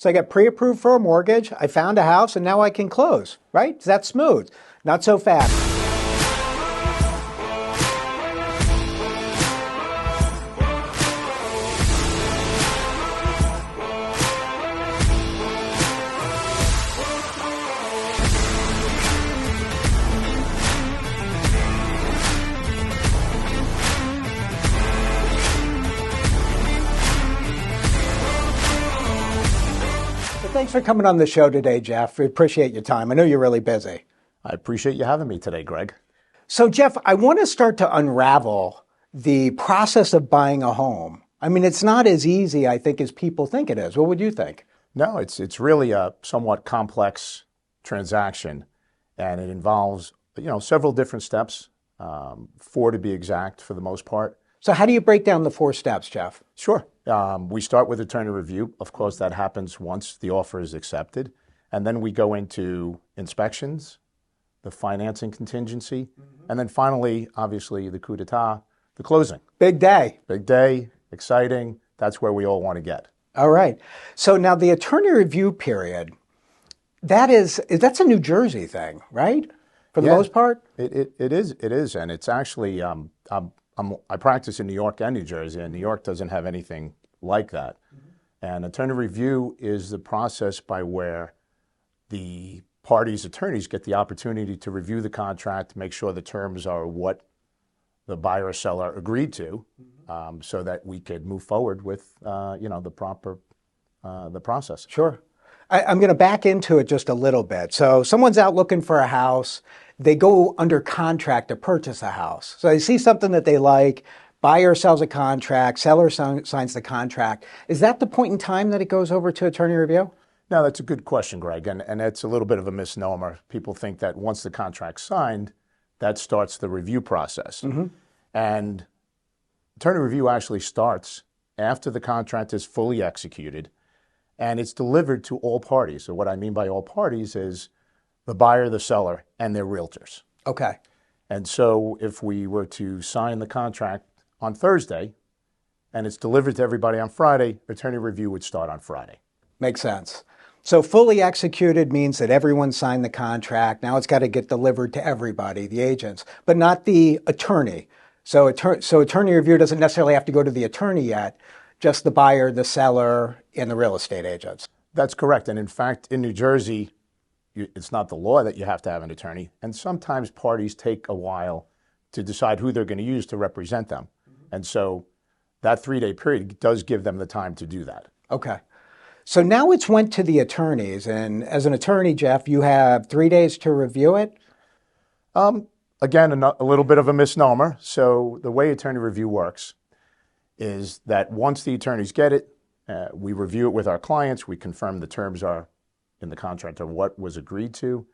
So I got pre-approved for a mortgage, I found a house, and now I can close, right? That's smooth. Not so fast. Thanks for coming on the show today, Jeff. We appreciate your time. I know you're really busy. I appreciate you having me today, Greg. So, Jeff, I want to start to unravel the process of buying a home. I mean, it's not as easy, I think, as people think it is. What would you think? No, it's really a somewhat complex transaction, and it involves, several different steps, 4 to be exact for the most part. So how do you break down the 4 steps, Jeff? Sure. We start with attorney review. Of course, that happens once the offer is accepted. And then we go into inspections, the financing contingency, and then finally, obviously, the coup d'etat, the closing. Big day. Big day, exciting. That's where we all want to get. All right. So now the attorney review period, that's a New Jersey thing, right? For the most part? It is. And it's actually, I practice in New York and New Jersey, and New York doesn't have anything like that. And attorney review is the process by where the parties' attorneys get the opportunity to review the contract, make sure the terms are what the buyer or seller agreed to, so that we could move forward with, the proper the process. Sure. I'm going to back into it just a little bit. So someone's out looking for a house. They go under contract to purchase a house. So they see something that they like. Buyer sells a contract. Seller signs the contract. Is that the point in time that it goes over to attorney review? No, that's a good question, Greg. And it's a little bit of a misnomer. People think that once the contract's signed, that starts the review process. And attorney review actually starts after the contract is fully executed and it's delivered to all parties. So what I mean by all parties is the buyer, the seller, and their realtors. Okay. And so if we were to sign the contract on Thursday and it's delivered to everybody on Friday, attorney review would start on Friday. Makes sense. So fully executed means that everyone signed the contract. Now it's got to get delivered to everybody, the agents, but not the attorney. So attorney review doesn't necessarily have to go to the attorney yet, just the buyer, the seller, and the real estate agents. That's correct. And in fact, in New Jersey, it's not the law that you have to have an attorney. And sometimes parties take a while to decide who they're going to use to represent them. And so that 3-day period does give them the time to do that. Okay. So now it's went to the attorneys. And as an attorney, Jeff, you have 3 days to review it? Again, a little bit of a misnomer. So the way attorney review works is that once the attorneys get it, we review it with our clients. We confirm the terms are in the contract or what was agreed to.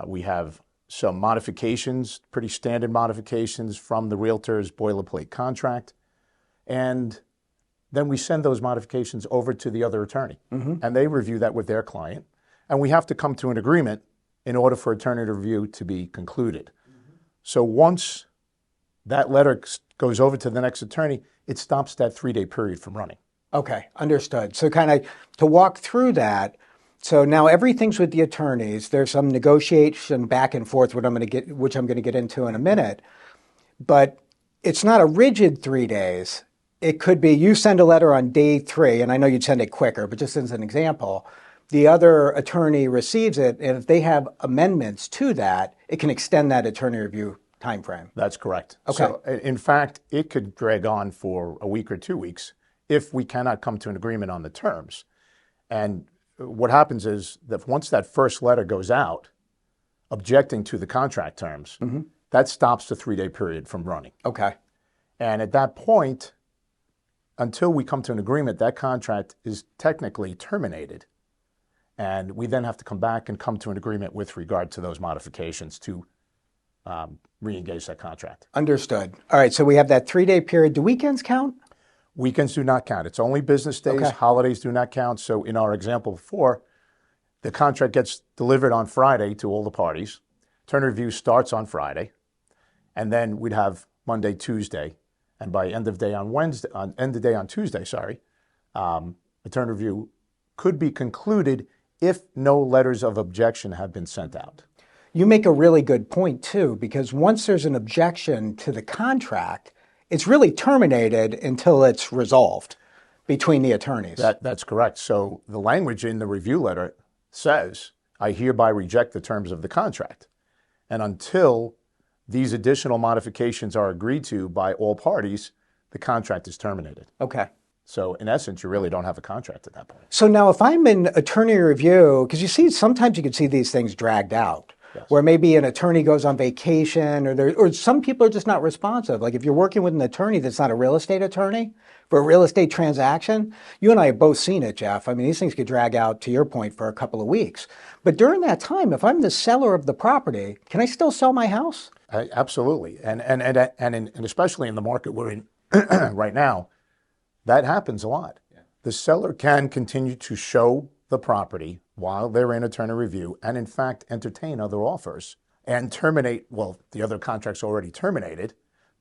We have some modifications, pretty standard modifications from the realtor's boilerplate contract. And then we send those modifications over to the other attorney. And they review that with their client. And we have to come to an agreement in order for attorney review to be concluded. So once that letter goes over to the next attorney, it stops that 3-day period from running. Okay, understood. So kind of to walk through that, so now everything's with the attorneys. There's some negotiation back and forth, which I'm going to get into in a minute. But it's not a rigid 3 days. It could be you send a letter on day 3, and I know you'd send it quicker, but just as an example, the other attorney receives it, and if they have amendments to that, it can extend that attorney review time frame. That's correct. Okay. So in fact, it could drag on for a week or 2 weeks if we cannot come to an agreement on the terms. And what happens is that once that first letter goes out objecting to the contract terms, that stops the 3-day period from running. Okay. And at that point, until we come to an agreement, that contract is technically terminated. And we then have to come back and come to an agreement with regard to those modifications to re-engage that contract. Understood. All right, so we have that 3-day period. Do weekends count? Weekends do not count. It's only business days. Okay. Holidays do not count. So in our example before, the contract gets delivered on Friday to all the parties. Attorney review starts on Friday. And then we'd have Monday, Tuesday. And by end of day on Tuesday, attorney review could be concluded if no letters of objection have been sent out. You make a really good point too, because once there's an objection to the contract, it's really terminated until it's resolved between the attorneys. That's correct. So the language in the review letter says, I hereby reject the terms of the contract. And until these additional modifications are agreed to by all parties, the contract is terminated. Okay. So in essence, you really don't have a contract at that point. So now if I'm in attorney review, because you see, sometimes you can see these things dragged out, Yes. where maybe an attorney goes on vacation or some people are just not responsive. Like if you're working with an attorney that's not a real estate attorney for a real estate transaction, you and I have both seen it, Jeff. I mean, these things could drag out, to your point, for a couple of weeks. But during that time, if I'm the seller of the property, can I still sell my house? Absolutely. And especially in the market we're in right now, that happens a lot. Yeah. The seller can continue to show the property while they're in attorney review and in fact entertain other offers and terminate, well, the other contract's already terminated,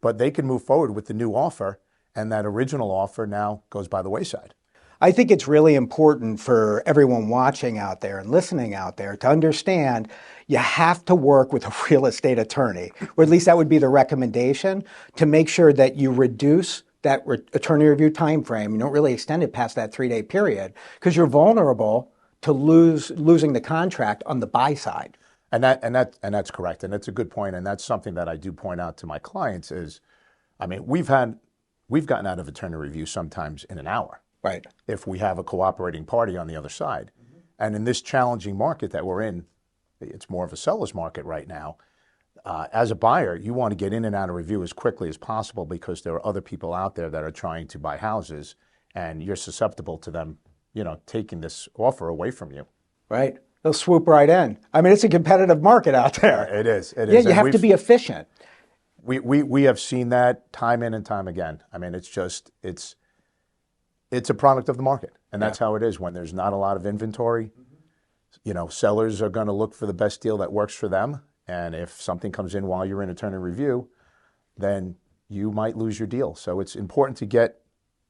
but they can move forward with the new offer and that original offer now goes by the wayside. I think it's really important for everyone watching out there and listening out there to understand you have to work with a real estate attorney, or at least that would be the recommendation, to make sure that you reduce that attorney review time frame. You don't really extend it past that 3-day period because you're vulnerable to losing the contract on the buy side. And that's correct. And that's a good point. And that's something that I do point out to my clients is, I mean, we've gotten out of attorney review sometimes in an hour. Right. If we have a cooperating party on the other side. Mm-hmm. And in this challenging market that we're in, it's more of a seller's market right now. As a buyer, you want to get in and out of review as quickly as possible because there are other people out there that are trying to buy houses and you're susceptible to them, taking this offer away from you. Right. They'll swoop right in. I mean, it's a competitive market out there. It is. Yeah, you have to be efficient. We have seen that time in and time again. I mean, it's a product of the market. And that's how it is when there's not a lot of inventory. Mm-hmm. Sellers are going to look for the best deal that works for them. And if something comes in while you're in attorney review, then you might lose your deal. So it's important to get,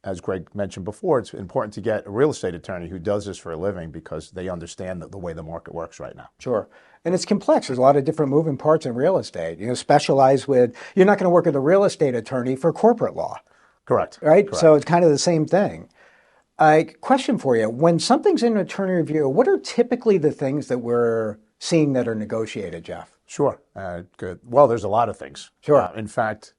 as Greg mentioned before, it's important to get a real estate attorney who does this for a living because they understand the way the market works right now. Sure. And it's complex. There's a lot of different moving parts in real estate. You're not going to work with a real estate attorney for corporate law. Correct. Right? Correct. So it's kind of the same thing. Question for you. When something's in attorney review, what are typically the things that we're seeing that are negotiated, Jeff? Sure. Good. Well, there's a lot of things. Sure. In fact,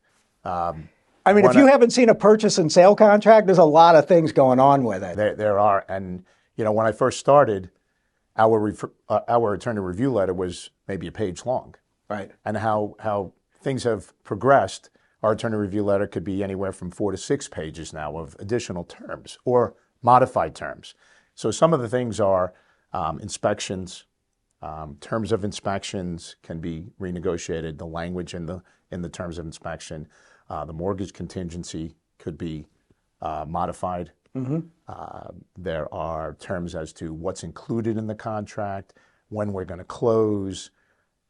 if you haven't seen a purchase and sale contract, there's a lot of things going on with it. There are. And, when I first started, our attorney review letter was maybe a page long. Right. And how things have progressed, our attorney review letter could be anywhere from 4 to 6 pages now of additional terms or modified terms. So some of the things are inspections. Terms of inspections can be renegotiated. The language in the terms of inspection, the mortgage contingency could be modified. Mm-hmm. There are terms as to what's included in the contract, when we're going to close.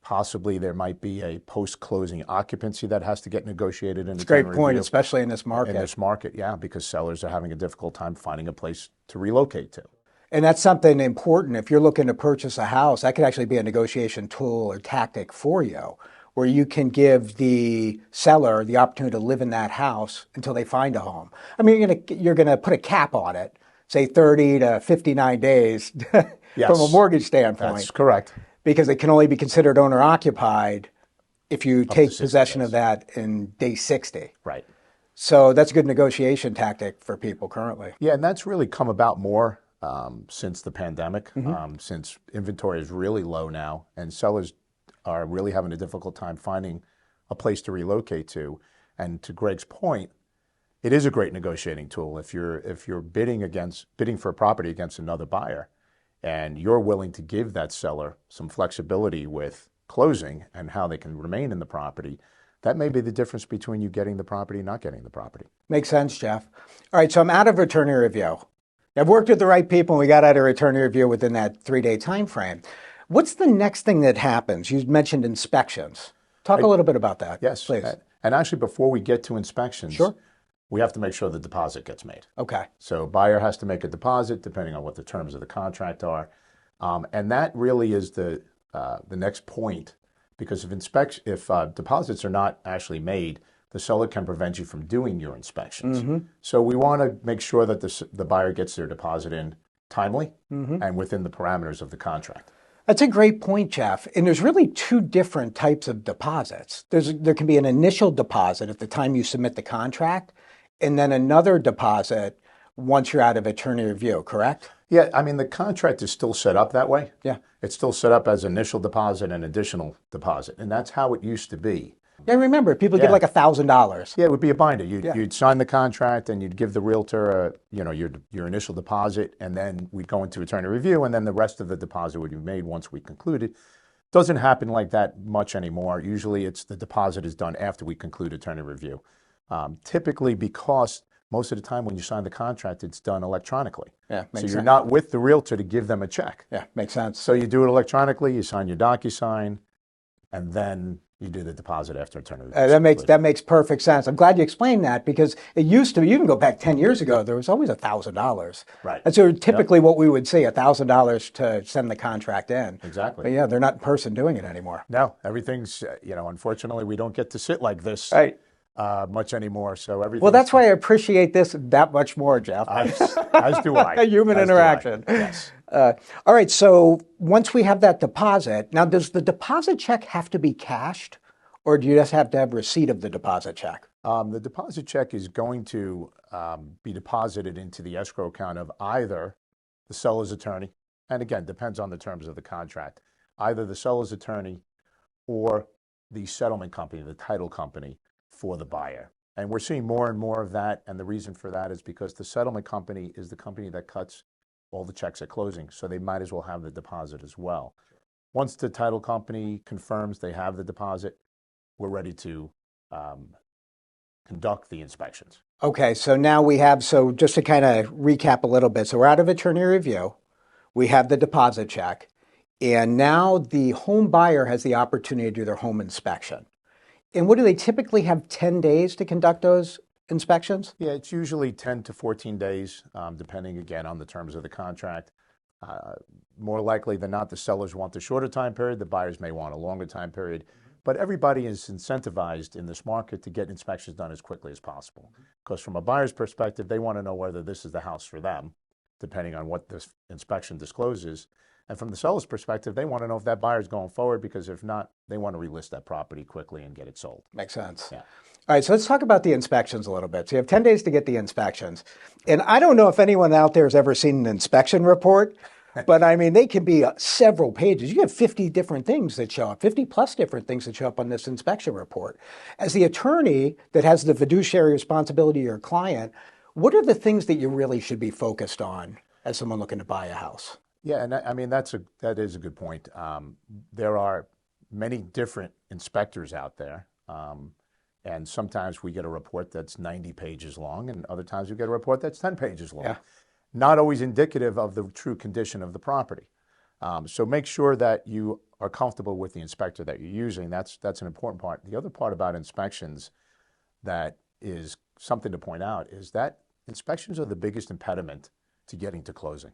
Possibly there might be a post-closing occupancy that has to get negotiated. It's a great point, especially in this market. In this market, yeah, because sellers are having a difficult time finding a place to relocate to. And that's something important. If you're looking to purchase a house, that could actually be a negotiation tool or tactic for you, where you can give the seller the opportunity to live in that house until they find a home. I mean, you're gonna put a cap on it, say 30 to 59 days Yes, from a mortgage standpoint. That's correct. Because it can only be considered owner-occupied if you take possession of that in day 60. Right. So that's a good negotiation tactic for people currently. Yeah, and that's really come about more since the pandemic, Mm-hmm. since inventory is really low now, and sellers are really having a difficult time finding a place to relocate to. And to Greg's point, it is a great negotiating tool if you're bidding for a property against another buyer, and you're willing to give that seller some flexibility with closing and how they can remain in the property. That may be the difference between you getting the property and not getting the property. Makes sense, Jeff. All right, so I'm out of attorney review. I've worked with the right people and we got out of attorney review within that 3-day time frame. What's the next thing that happens? You mentioned inspections. Talk a little bit about that. Yes, please. And actually, before we get to inspections, sure. we have to make sure the deposit gets made. Okay. So buyer has to make a deposit depending on what the terms of the contract are. And that really is the next point, because if deposits are not actually made, the seller can prevent you from doing your inspections. So we want to make sure that the buyer gets their deposit in timely and within the parameters of the contract. That's a great point, Jeff. And there's really two different types of deposits. There can be an initial deposit at the time you submit the contract, and then another deposit once you're out of attorney review, correct? Yeah, I mean, the contract is still set up that way. Yeah. It's still set up as initial deposit and additional deposit, and that's how it used to be. Yeah, I remember people give like $1,000. Yeah, it would be a binder. You'd sign the contract and you'd give the realtor, your initial deposit, and then we'd go into attorney review, and then the rest of the deposit would be made once we concluded. Doesn't happen like that much anymore. Usually, it's the deposit is done after we conclude attorney review. Typically, because most of the time when you sign the contract, it's done electronically. Yeah, makes sense. So you're not with the realtor to give them a check. Yeah, makes sense. So you do it electronically. You sign your DocuSign, and then you do the deposit after attorney review. That makes perfect sense. I'm glad you explained that, because it used to, you can go back 10 years ago, there was always $1,000. Right. That's typically what we would see, $1,000 to send the contract in. Exactly. But yeah, they're not in person doing it anymore. No, everything's, unfortunately, we don't get to sit like this much anymore. So everything. Well, that's why I appreciate this that much more, Jeff. As do I. Human interaction. Yes. All right. So once we have that deposit, now does the deposit check have to be cashed, or do you just have to have receipt of the deposit check? The deposit check is going to be deposited into the escrow account of either the seller's attorney, and again, depends on the terms of the contract, either the seller's attorney or the settlement company, the title company for the buyer. And we're seeing more and more of that. And the reason for that is because the settlement company is the company that cuts all the checks at closing. So they might as well have the deposit as well. Once the title company confirms they have the deposit, we're ready to conduct the inspections. Okay. So now so just to kind of recap a little bit. So we're out of attorney review. We have the deposit check. And now the home buyer has the opportunity to do their home inspection. And what do they typically have 10 days to conduct those inspections? Yeah, it's usually 10 to 14 days, depending again on the terms of the contract. More likely than not, the sellers want the shorter time period. The buyers may want a longer time period. But everybody is incentivized in this market to get inspections done as quickly as possible. Because from a buyer's perspective, they want to know whether this is the house for them, depending on what this inspection discloses. And from the seller's perspective, they want to know if that buyer is going forward, because if not, they want to relist that property quickly and get it sold. Makes sense. Yeah. All right, so let's talk about the inspections a little bit. So you have 10 days to get the inspections. And I don't know if anyone out there has ever seen an inspection report, but I mean, they can be several pages. You have 50 different things that show up, 50 plus different things that show up on this inspection report. As the attorney that has the fiduciary responsibility of your client, what are the things that you really should be focused on as someone looking to buy a house? Yeah, and I mean, that is a good point. There are many different inspectors out there. And sometimes we get a report that's 90 pages long, and other times we get a report that's 10 pages long. Yeah. Not always indicative of the true condition of the property. So make sure that you are comfortable with the inspector that you're using. That's an important part. The other part about inspections that is something to point out is that inspections are the biggest impediment to getting to closing.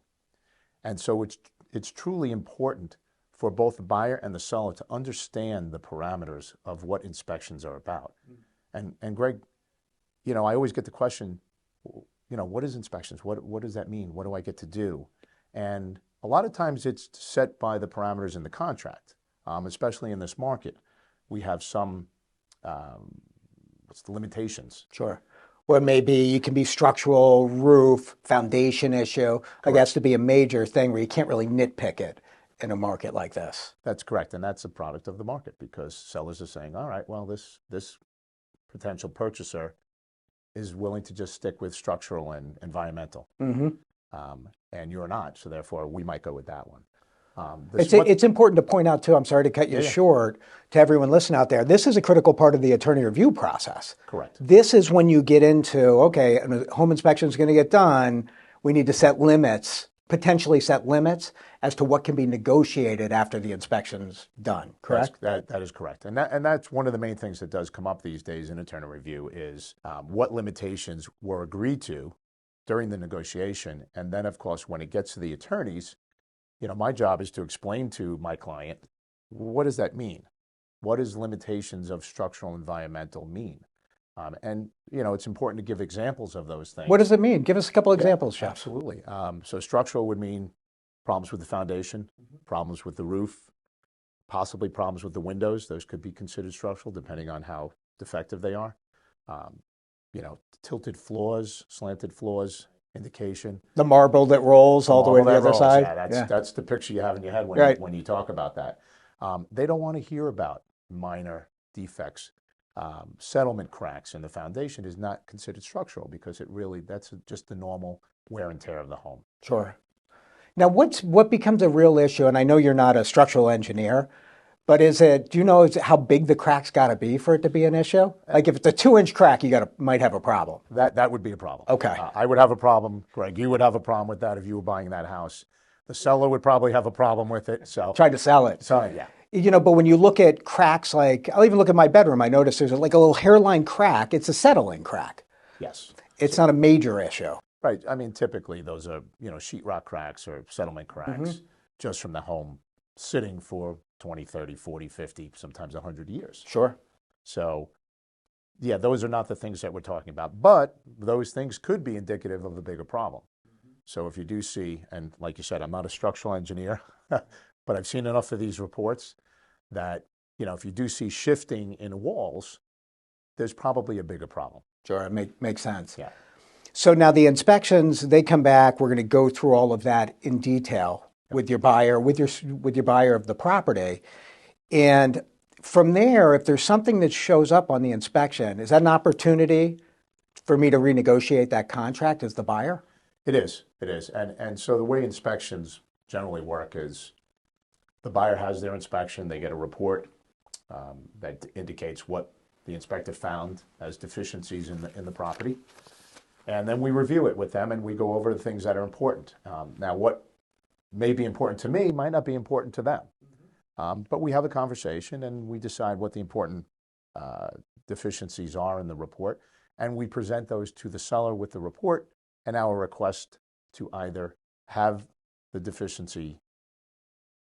And so it's truly important for both the buyer and the seller to understand the parameters of what inspections are about. And Greg, I always get the question, what is inspections? What does that mean? What do I get to do? And a lot of times it's set by the parameters in the contract, especially in this market. We have some, what's the limitations? Sure. Or maybe it can be structural, roof, foundation issue. Like that's to be a major thing where you can't really nitpick it in a market like this. That's correct. And that's a product of the market, because sellers are saying, all right, well, this potential purchaser is willing to just stick with structural and environmental. And you're not. So therefore, we might go with that one. It's important to point out, too, I'm sorry to cut you short, to everyone listening out there, this is a critical part of the attorney review process. Correct. This is when you get into, okay, a home inspection is going to get done. We need to set limits potentially set limits as to what can be negotiated after the inspection's done, correct? That is correct. And that's one of the main things that does come up these days in internal review is what limitations were agreed to during the negotiation. And then, of course, when it gets to the attorneys, my job is to explain to my client, what does that mean? What does limitations of structural environmental mean? And, it's important to give examples of those things. What does it mean? Give us a couple examples, Jeff. Absolutely. So structural would mean problems with the foundation, problems with the roof, possibly problems with the windows. Those could be considered structural depending on how defective they are. Um, Tilted floors, slanted floors, indication. The marble that rolls all the way to the other side. Yeah, that's the picture you have in your head when you talk about that. They don't want to hear about minor defects. Settlement cracks in the foundation is not considered structural because that's just the normal wear and tear of the home. Sure. Now, what becomes a real issue, and I know you're not a structural engineer, but do you know how big the crack's got to be for it to be an issue? Like if it's a 2-inch crack, might have a problem. That would be a problem. Okay. I would have a problem. Greg, you would have a problem with that if you were buying that house. The seller would probably have a problem with it. So trying to sell it. So yeah. But when you look at cracks, like I'll even look at my bedroom, I notice there's like a little hairline crack. It's a settling crack. Yes. It's not a major issue. Right. I mean, typically those are, sheetrock cracks or settlement cracks just from the home sitting for 20, 30, 40, 50, sometimes 100 years. Sure. So, yeah, those are not the things that we're talking about. But those things could be indicative of a bigger problem. So if you do see, and like you said, I'm not a structural engineer, but I've seen enough of these reports that, if you do see shifting in walls, there's probably a bigger problem. Sure, it makes sense. Yeah. So now the inspections, they come back, we're going to go through all of that in detail with your buyer, with your buyer of the property. And from there, if there's something that shows up on the inspection, is that an opportunity for me to renegotiate that contract as the buyer? It is. And so the way inspections generally work is the buyer has their inspection, they get a report that indicates what the inspector found as deficiencies in the property. And then we review it with them and we go over the things that are important. Now, what may be important to me might not be important to them. But we have a conversation and we decide what the important deficiencies are in the report. And we present those to the seller with the report and our request to either have the deficiency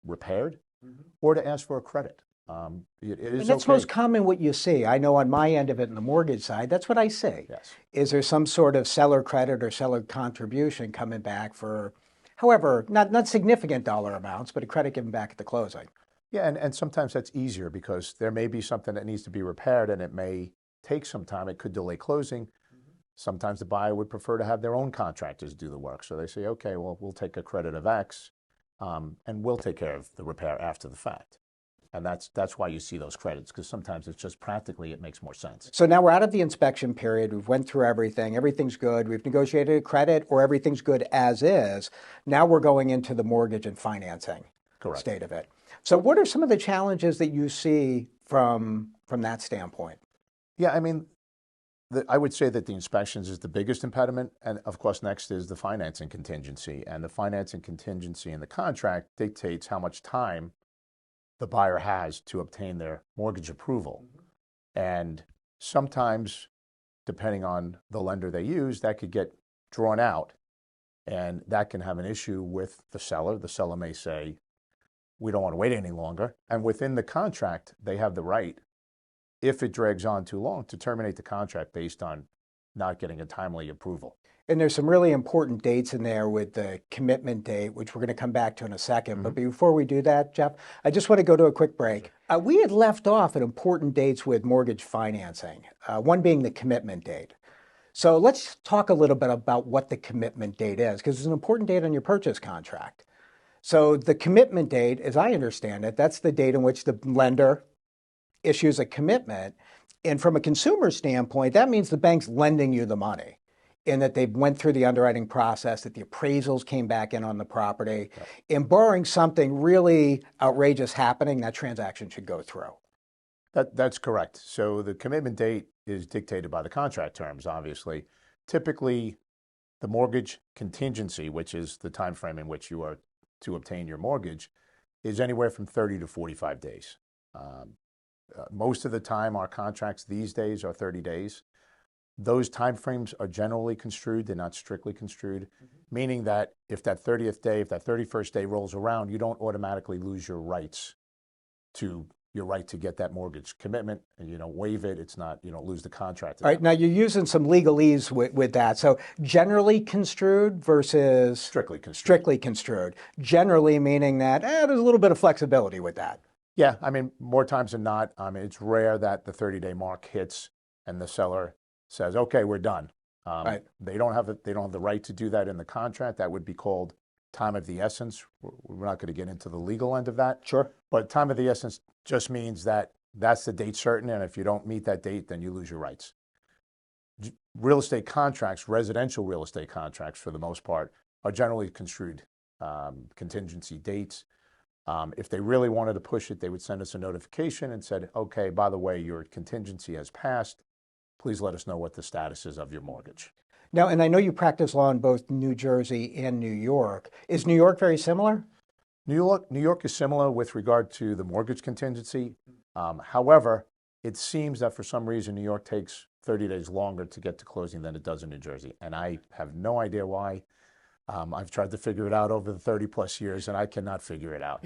repaired or to ask for a credit. It is and that's okay. most common what you see. I know on my end of it, in the mortgage side, that's what I see. Yes. Is there some sort of seller credit or seller contribution coming back for, however, not significant dollar amounts, but a credit given back at the closing? Yeah, and sometimes that's easier because there may be something that needs to be repaired and it may take some time. It could delay closing. Sometimes the buyer would prefer to have their own contractors do the work. So they say, okay, well, we'll take a credit of X and we'll take care of the repair after the fact. And that's why you see those credits, because sometimes it's just practically it makes more sense. So now we're out of the inspection period. We've went through everything. Everything's good. We've negotiated a credit or everything's good as is. Now we're going into the mortgage and financing state of it. So what are some of the challenges that you see from that standpoint? Yeah, I mean, I would say that the inspections is the biggest impediment. And of course, next is the financing contingency. And the financing contingency in the contract dictates how much time the buyer has to obtain their mortgage approval. And sometimes, depending on the lender they use, that could get drawn out. And that can have an issue with the seller. The seller may say, we don't want to wait any longer. And within the contract, they have the right, if it drags on too long, to terminate the contract based on not getting a timely approval. And there's some really important dates in there with the commitment date, which we're going to come back to in a second. But before we do that, Jeff, I just want to go to a quick break. We had left off at important dates with mortgage financing, one being the commitment date. So let's talk a little bit about what the commitment date is, because it's an important date on your purchase contract. So the commitment date, as I understand it, that's the date in which the lender issues a commitment. And from a consumer standpoint, that means the bank's lending you the money, and that they went through the underwriting process, that the appraisals came back in on the property. And barring something really outrageous happening, that transaction should go through. That's correct. So the commitment date is dictated by the contract terms, obviously. Typically, The mortgage contingency, which is the time frame in which you are to obtain your mortgage, is anywhere from 30 to 45 days. Most of the time, our contracts these days are 30 days. Those timeframes are generally construed, they're not strictly construed, meaning that if that 30th day, if that 31st day rolls around, you don't automatically lose your rights to your right to get that mortgage commitment, and you don't waive it. It's not, you don't lose the contract. All right, now you're using some legalese with that. So generally construed versus Strictly construed. Strictly construed. Generally meaning that there's a little bit of flexibility with that. Yeah, I mean, more times than not, it's rare that the 30-day mark hits and the seller says, "Okay, we're done." Right. They don't have the right to do that in the contract. That would be called time of the essence. We're not going to get into the legal end of that. Sure. But time of the essence just means that that's the date certain, and if you don't meet that date, then you lose your rights. Real estate contracts, residential real estate contracts, for the most part, are generally construed contingency dates. If they really wanted to push it, they would send us a notification and said, "Okay, by the way, your contingency has passed. Please let us know what the status is of your mortgage." Now, and I know you practice law in both New Jersey and New York. Is New York very similar? New York is similar with regard to the mortgage contingency. However, it seems that for some reason New York takes 30 days longer to get to closing than it does in New Jersey, and I have no idea why. I've tried to figure it out over the 30 plus years, and I cannot figure it out.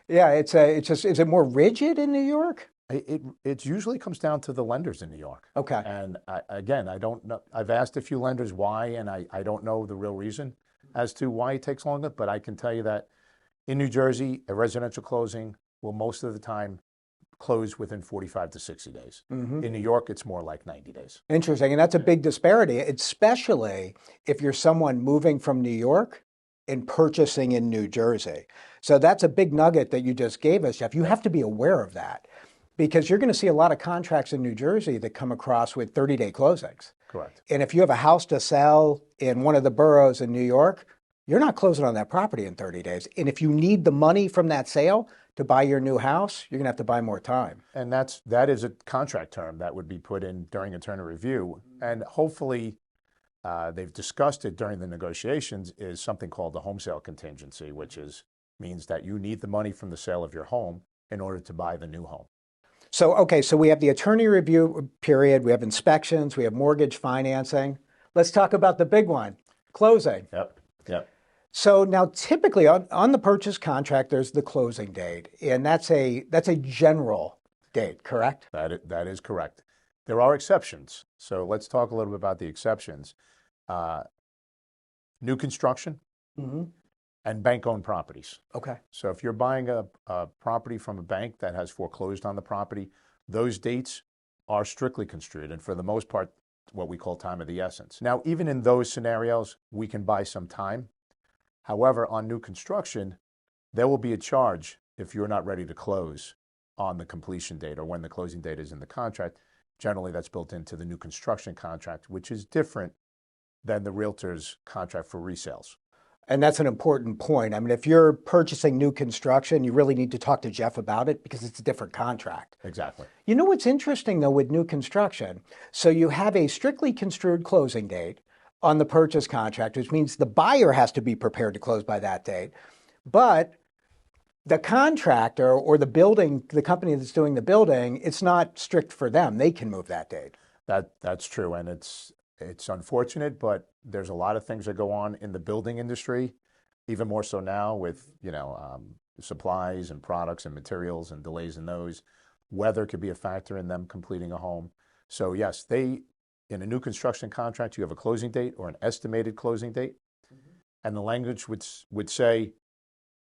Yeah, it's just, is it more rigid in New York? It usually comes down to the lenders in New York. Okay. And again, I don't know. I've asked a few lenders why, and I don't know the real reason as to why it takes longer. But I can tell you that in New Jersey, a residential closing will most of the time close within 45 to 60 days. In New York, it's more like 90 days. Interesting. And that's a big disparity, especially if you're someone moving from New York and purchasing in New Jersey. So that's a big nugget that you just gave us, Jeff. You have to be aware of that because you're going to see a lot of contracts in New Jersey that come across with 30-day closings. Correct. And if you have a house to sell in one of the boroughs in New York, you're not closing on that property in 30 days. And if you need the money from that sale to buy your new house, you're going to have to buy more time. And that is a contract term that would be put in during attorney review. And hopefully they've discussed it during the negotiations, is something called the home sale contingency, which means that you need the money from the sale of your home in order to buy the new home. So, okay, so we have the attorney review period, we have inspections, we have mortgage financing. Let's talk about the big one, closing. Yep. So now typically on the purchase contract, there's the closing date, and that's a general date, correct? That is correct. There are exceptions. So let's talk a little bit about the exceptions. New construction and bank-owned properties. Okay. So if you're buying a property from a bank that has foreclosed on the property, those dates are strictly construed, and for the most part, what we call time of the essence. Now, even in those scenarios, we can buy some time. However, on new construction, there will be a charge if you're not ready to close on the completion date or when the closing date is in the contract. Generally, that's built into the new construction contract, which is different than the realtor's contract for resales. And that's an important point. I mean, if you're purchasing new construction, you really need to talk to Jeff about it because it's a different contract. Exactly. You know what's interesting, though, with new construction? So you have a strictly construed closing date on the purchase contract, which means the buyer has to be prepared to close by that date. But the contractor or the company that's doing the building, it's not strict for them. They can move that date. That's true, and it's unfortunate, but there's a lot of things that go on in the building industry, even more so now with supplies and products and materials and delays in those. Weather could be a factor in them completing a home. So yes, in a new construction contract, you have a closing date or an estimated closing date, and the language would say,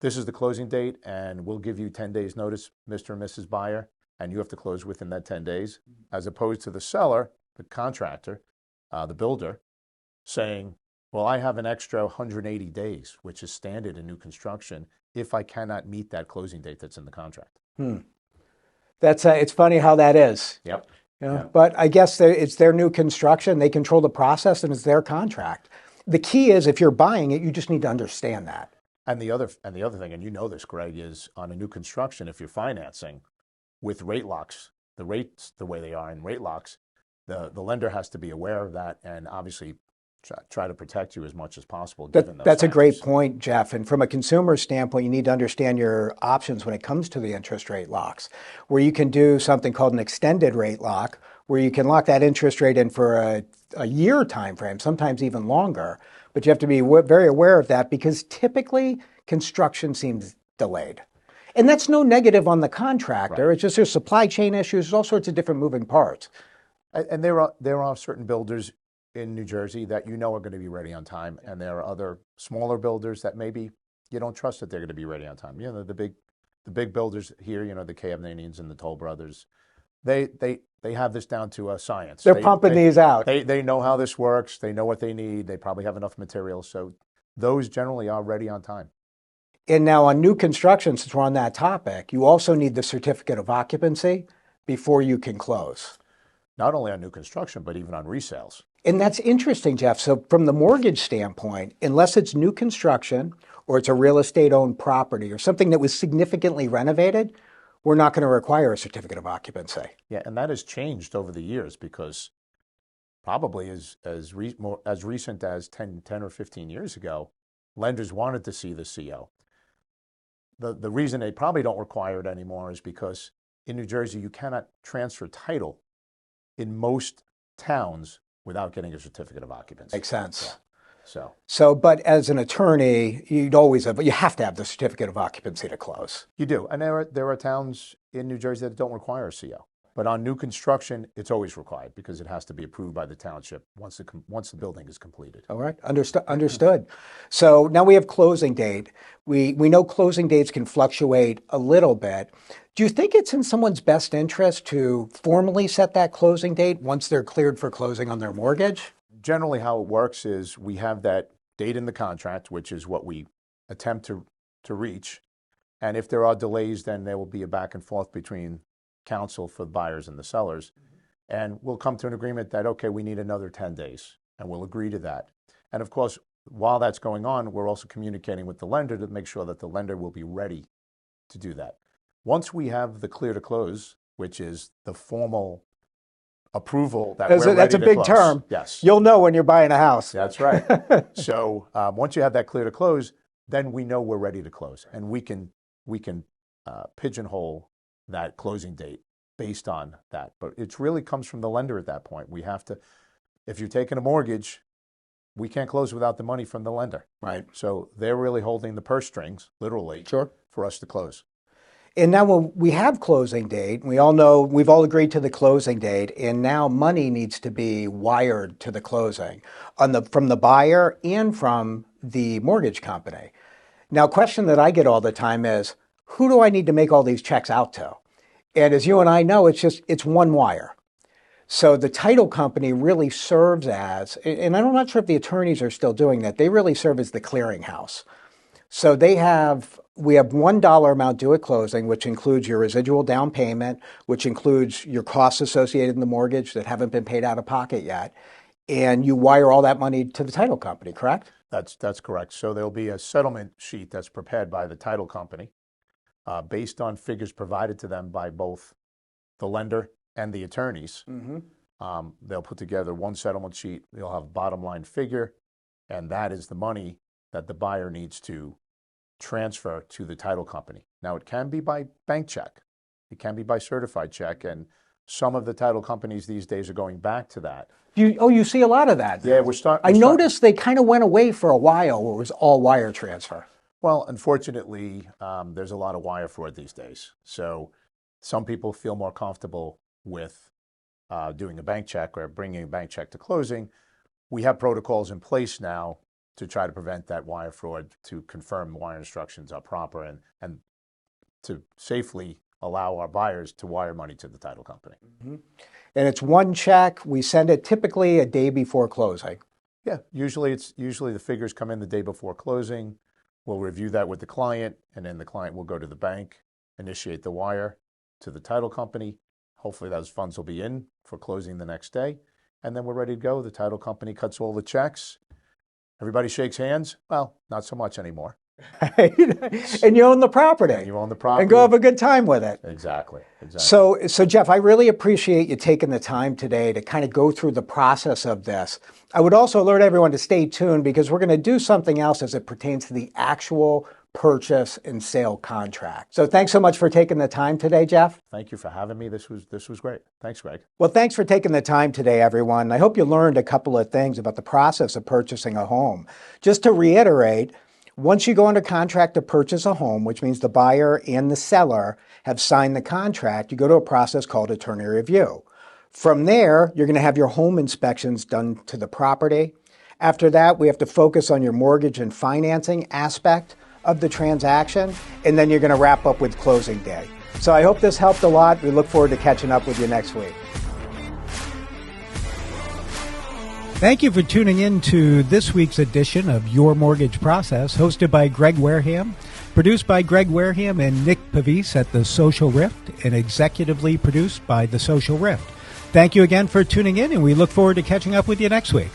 this is the closing date, and we'll give you 10 days notice, Mr. and Mrs. Buyer, and you have to close within that 10 days, as opposed to the seller, the contractor, the builder, saying, well, I have an extra 180 days, which is standard in new construction, if I cannot meet that closing date that's in the contract. That's it's funny how that is. Yep. You know? But I guess it's their new construction. They control the process, and it's their contract. The key is if you're buying it, you just need to understand that. And the other thing, and you know this, Greg, is on a new construction, if you're financing with rate locks, the rates the way they are in rate locks, the lender has to be aware of that and obviously try to protect you as much as possible given That, those that's a great factors. point, Jeff. And from a consumer standpoint, you need to understand your options when it comes to the interest rate locks, where you can do something called an extended rate lock, where you can lock that interest rate in for a year time frame, sometimes even longer. But you have to be very aware of that because typically construction seems delayed. And that's no negative on the contractor. Right. It's just there's supply chain issues, there's all sorts of different moving parts. And there are certain builders in New Jersey that you know are going to be ready on time, and there are other smaller builders that maybe you don't trust that they're going to be ready on time. You know, the big builders here, you know, the Kavnanians and the Toll Brothers, they have this down to a science. They're pumping these out. They know how this works. They know what they need. They probably have enough materials, so those generally are ready on time. And now on new construction, since we're on that topic, you also need the certificate of occupancy before you can close. Not only on new construction, but even on resales. And that's interesting, Jeff. So from the mortgage standpoint, unless it's new construction or it's a real estate owned property or something that was significantly renovated, we're not going to require a certificate of occupancy. Yeah, and that has changed over the years because probably as recent as 10 or 15 years ago, lenders wanted to see the CO. The reason they probably don't require it anymore is because in New Jersey, you cannot transfer title in most towns without getting a certificate of occupancy. Makes sense. Yeah. But as an attorney, you have to have the certificate of occupancy to close. You do. And there are towns in New Jersey that don't require a CO. But on new construction, it's always required because it has to be approved by the township once the building is completed. All right, understood. So now we have closing date. We know closing dates can fluctuate a little bit. Do you think it's in someone's best interest to formally set that closing date once they're cleared for closing on their mortgage? Generally, how it works is we have that date in the contract, which is what we attempt to reach. And if there are delays, then there will be a back and forth between counsel for the buyers and the sellers. And we'll come to an agreement that, okay, we need another 10 days, and we'll agree to that. And of course, while that's going on, we're also communicating with the lender to make sure that the lender will be ready to do that. Once we have the clear to close, which is the formal approval that we're ready to close. That's a big term. Yes. You'll know when you're buying a house. That's right. So once you have that clear to close, then we know we're ready to close, and we can pigeonhole that closing date based on that. But it really comes from the lender at that point. We have to, if you're taking a mortgage, we can't close without the money from the lender. Right. So they're really holding the purse strings, literally, Sure, for us to close. And now when we have closing date, we all know we've all agreed to the closing date, and now money needs to be wired to the closing from the buyer and from the mortgage company. Now, a question that I get all the time is, who do I need to make all these checks out to? And as you and I know, it's one wire. So the title company really serves as, and I'm not sure if the attorneys are still doing that, they really serve as the clearinghouse. So we have $1 amount due at closing, which includes your residual down payment, which includes your costs associated in the mortgage that haven't been paid out of pocket yet. And you wire all that money to the title company, correct? That's correct. So there'll be a settlement sheet that's prepared by the title company based on figures provided to them by both the lender and the attorneys. Mm-hmm. They'll put together one settlement sheet. They'll have a bottom line figure, and that is the money that the buyer needs to transfer to the title company. Now, it can be by bank check. It can be by certified check, and some of the title companies these days are going back to that. You see a lot of that. Yeah, I noticed they kind of went away for a while where it was all wire transfer. Well, unfortunately, there's a lot of wire fraud these days. So some people feel more comfortable with doing a bank check or bringing a bank check to closing. We have protocols in place now to try to prevent that wire fraud, to confirm wire instructions are proper, and to safely allow our buyers to wire money to the title company. Mm-hmm. And it's one check. We send it typically a day before closing. Yeah, usually the figures come in the day before closing. We'll review that with the client, and then the client will go to the bank, initiate the wire to the title company. Hopefully those funds will be in for closing the next day, and then we're ready to go. The title company cuts all the checks. Everybody shakes hands. Well, not so much anymore. right? And you own the property. And you own the And go property. have a good time with it. Exactly. So Jeff, I really appreciate you taking the time today to kind of go through the process of this. I would also alert everyone to stay tuned because we're going to do something else as it pertains to the actual purchase and sale contract. So thanks so much for taking the time today, Jeff. Thank you for having me. This was great. Thanks, Greg. Well, thanks for taking the time today, everyone. I hope you learned a couple of things about the process of purchasing a home. Just to reiterate, once you go under contract to purchase a home, which means the buyer and the seller have signed the contract, you go to a process called attorney review. From there, you're going to have your home inspections done to the property. After that, we have to focus on your mortgage and financing aspect of the transaction, and then you're going to wrap up with closing day. So I hope this helped a lot. We look forward to catching up with you next week. Thank you for tuning in to this week's edition of Your Mortgage Process, hosted by Greg Wareham, produced by Greg Wareham and Nick Pavis at The Social Rift, and executively produced by The Social Rift. Thank you again for tuning in, and we look forward to catching up with you next week.